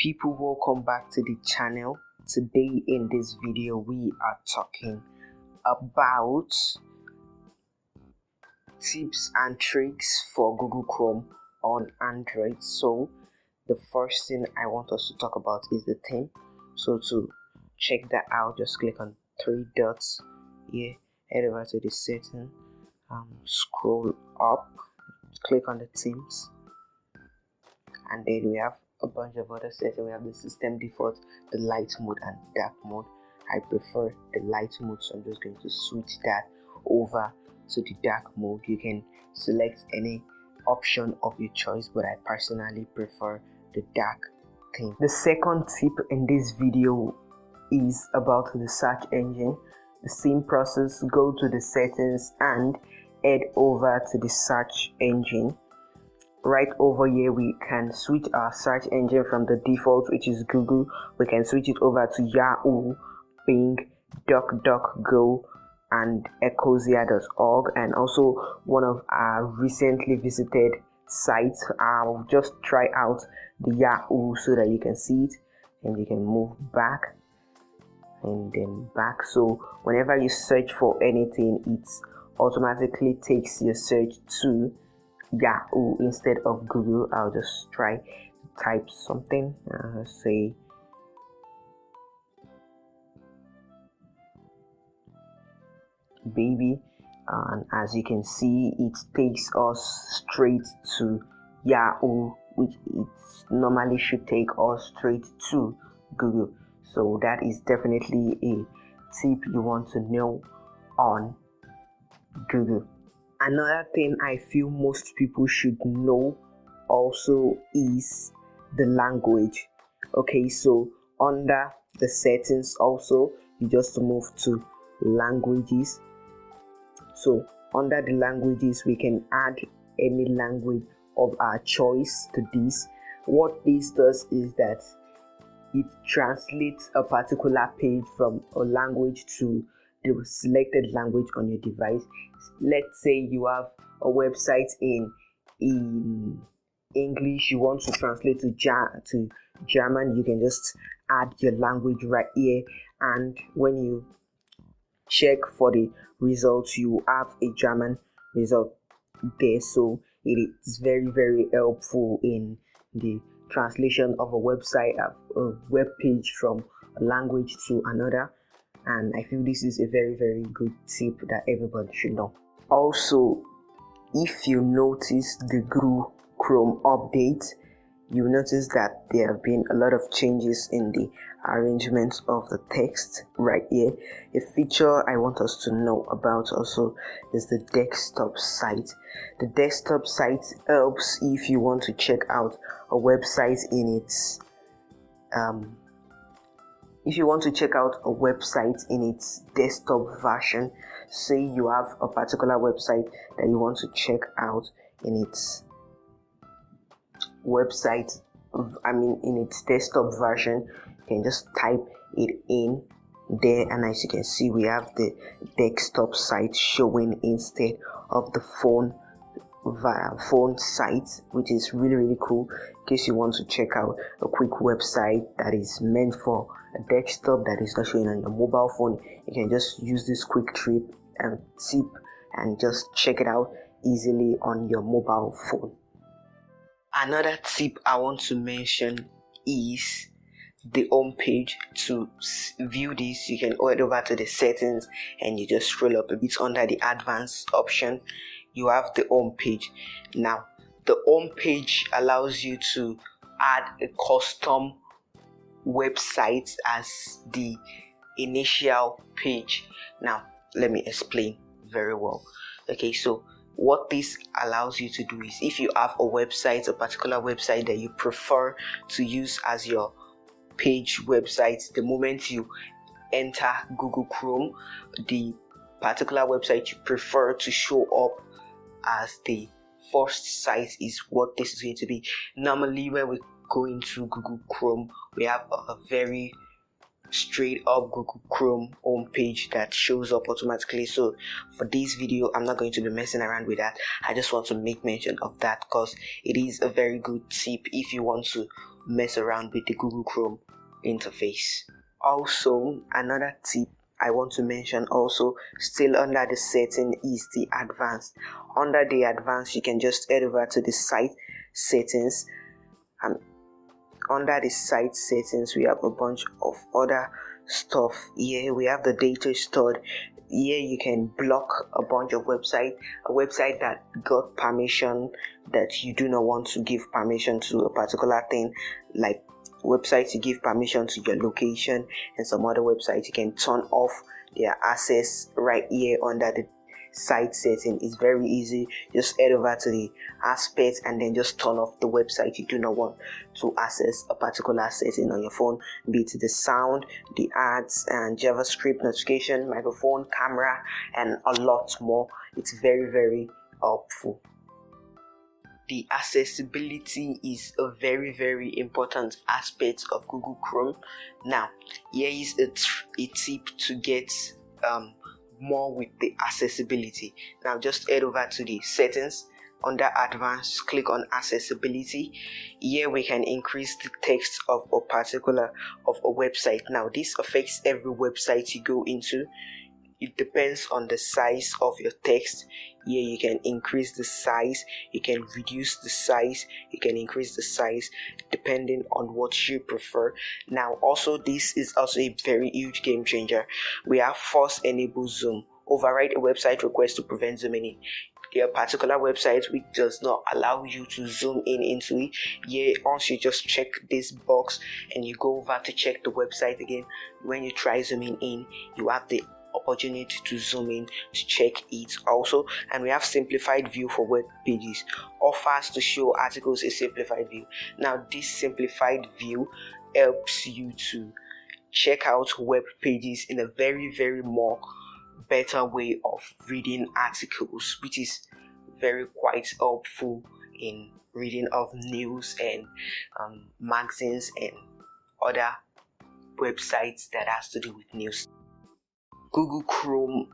people, welcome back to the channel. Today in this video we are talking about tips and tricks for Google Chrome on Android. So the first thing I want us to talk about is the theme. So to check that out, just click on three dots here, head over to the setting, scroll up, click on the themes, and then we have a bunch of other settings. We have the system default, the light mode, and dark mode. I prefer the light mode, so I'm just going to switch that over to the dark mode. You can select any option of your choice, but I personally prefer the dark theme. The second tip in this video is about the search engine. The same process, go to the settings and head over to the search engine. Right over here we can switch our search engine from the default, which is Google. We can switch it over to Yahoo, Bing, DuckDuckGo, and Ecosia.org, and also one of our recently visited sites. I'll just try out the Yahoo so that you can see it, and you can move back and then back. So whenever you search for anything, it automatically takes your search to Yahoo instead of Google. I'll just try to type something, say baby, and as you can see, it takes us straight to Yahoo, which it normally should take us straight to Google. So that is definitely a tip you want to know on Google. Another thing I feel most people should know also is the language. Okay, so under the settings also, you just move to languages. So under the languages, we can add any language of our choice to this. What this does is that it translates a particular page from a language to the selected language on your device. Let's say you have a website in English, you want to translate to German, you can just add your language right here, and when you check for the results, you have a German result there. So it is very, very helpful in the translation of a website, a web page from a language to another. And I feel this is a very, very good tip that everybody should know. Also, if you notice the Google Chrome update, you notice that there have been a lot of changes in the arrangement of the text right here. A feature I want us to know about also is the desktop site. The desktop site helps if you want to check out a website in its if you want to check out a website in its desktop version. Say you have a particular website that you want to check out in its in its desktop version, you can just type it in there, and as you can see, we have the desktop site showing instead of the phone site, which is really, really cool in case you want to check out a quick website that is meant for a desktop that is not showing on your mobile phone. You can just use this quick tip and just check it out easily on your mobile phone. Another tip I want to mention is the home page. To view this, you can head over to the settings and you just scroll up a bit. Under the advanced option, you have the home page. Now the home page allows you to add a custom website as the initial page. Now let me explain very well. Okay, so what this allows you to do is, if you have a particular website that you prefer to use as your page website, the moment you enter Google Chrome, the particular website you prefer to show up as the first site is what this is going to be. Normally when we go into Google Chrome, we have a very straight up Google Chrome homepage that shows up automatically. So for this video, I'm not going to be messing around with that. I just want to make mention of that because it is a very good tip if you want to mess around with the Google Chrome interface. Also, another tip I want to mention, also still under the setting, is the advanced. Under the advanced, you can just head over to the site settings, and under the site settings we have a bunch of other stuff. Here we have the data stored. Here you can block a bunch of a website that got permission that you do not want to give permission to a particular thing, like websites you give permission to your location, and some other websites you can turn off their access right here under the site setting. Is very easy. Just head over to the aspect and then just turn off the website you do not want to access a particular setting on your phone, be it the sound, the ads, and JavaScript notification, microphone, camera, and a lot more. It's very, very helpful. The accessibility is a very, very important aspect of Google Chrome. Now, here is a tip to get more with the accessibility. Now just head over to the settings. Under advanced, click on accessibility. Here we can increase the text of a website. Now this affects every website you go into. It depends on the size of your text. Here you can increase the size, you can reduce the size, you can increase the size depending on what you prefer. Now also, this is also a very huge game changer. We have force enable zoom. Override a website request to prevent zooming in. There are particular websites which does not allow you to zoom in into it. Here, once you just check this box and you go over to check the website again, when you try zooming in, you have the opportunity to zoom in to check it also. And we have simplified view for web pages. Offers to show articles a simplified view. Now this simplified view helps you to check out web pages in a very, very more better way of reading articles, which is very quite helpful in reading of news and magazines and other websites that has to do with news. Google Chrome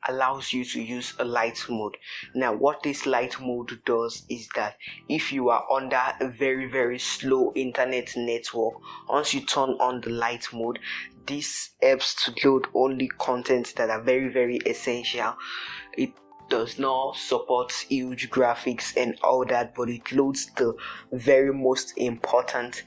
allows you to use a Lite Mode. Now what this Lite Mode does is that if you are under a very, very slow internet network, once you turn on the Lite Mode, this helps to load only content that are very, very essential. It does not support huge graphics and all that, but it loads the very most important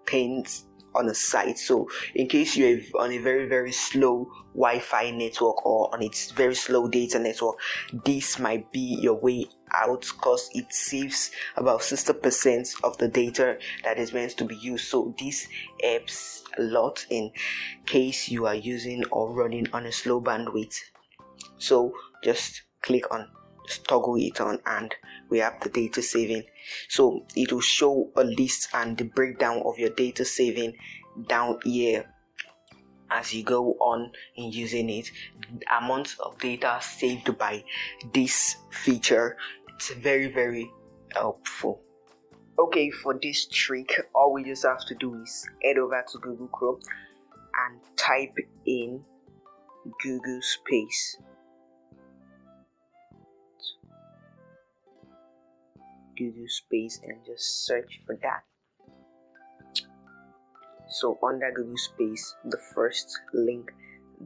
things on a site. So in case you're on a very, very slow Wi-Fi network or on its very slow data network, this might be your way out, because it saves about 60% of the data that is meant to be used. So this helps a lot in case you are using or running on a slow bandwidth. So just click on, just toggle it on, and we have the data saving. So it will show a list and the breakdown of your data saving down here as you go on in using it. The amount of data saved by this feature, it's very, very helpful. Okay, for this trick, all we just have to do is head over to Google Chrome and type in Google space and just search for that. So under Google space, the first link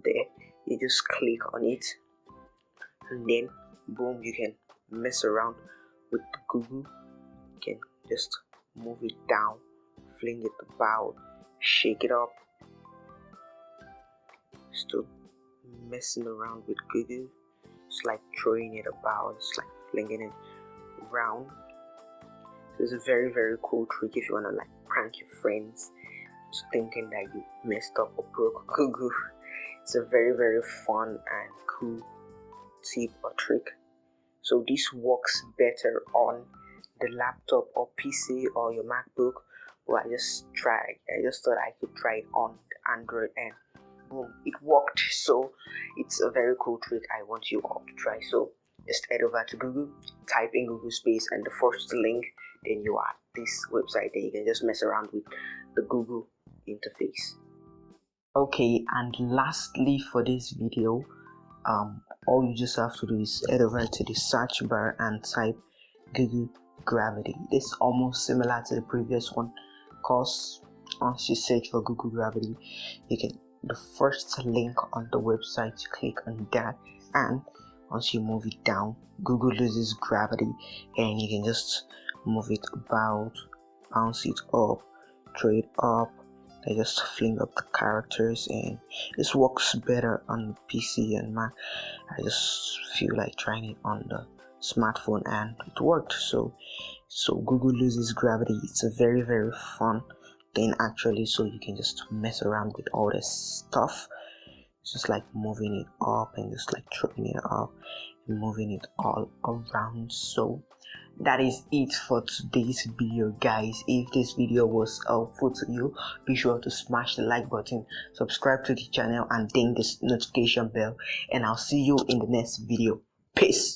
there, you just click on it, and then boom, you can mess around with Google. You can just move it down, fling it about, shake it up. Still messing around with Google. It's like throwing it about, it's like flinging it around. So it's a very, very cool trick if you want to like prank your friends thinking that you messed up or broke Google. It's a very, very fun and cool tip or trick. So this works better on the laptop or PC or your MacBook. But I just thought I could try it on the Android, and boom, it worked. So it's a very cool trick I want you all to try. So just head over to Google, type in Google space and the first link, then you are at this website. Then you can just mess around with the Google interface. Okay, and lastly for this video, all you just have to do is head over to the search bar and type Google Gravity. This is almost similar to the previous one. because once you search for Google Gravity, you can the first link on the website, you click on that, and once you move it down, Google loses gravity, and you can just move it about, bounce it up, throw it up. I just fling up the characters, and this works better on PC and Mac. I just feel like trying it on the smartphone, and it worked. So Google loses gravity. It's a very fun thing actually. So you can just mess around with all this stuff. It's just like moving it up and just like throwing it up and moving it all around. So that is it for today's video, guys. If this video was helpful to you, be sure to smash the like button, subscribe to the channel, and ding this notification bell, and I'll see you in the next video. Peace.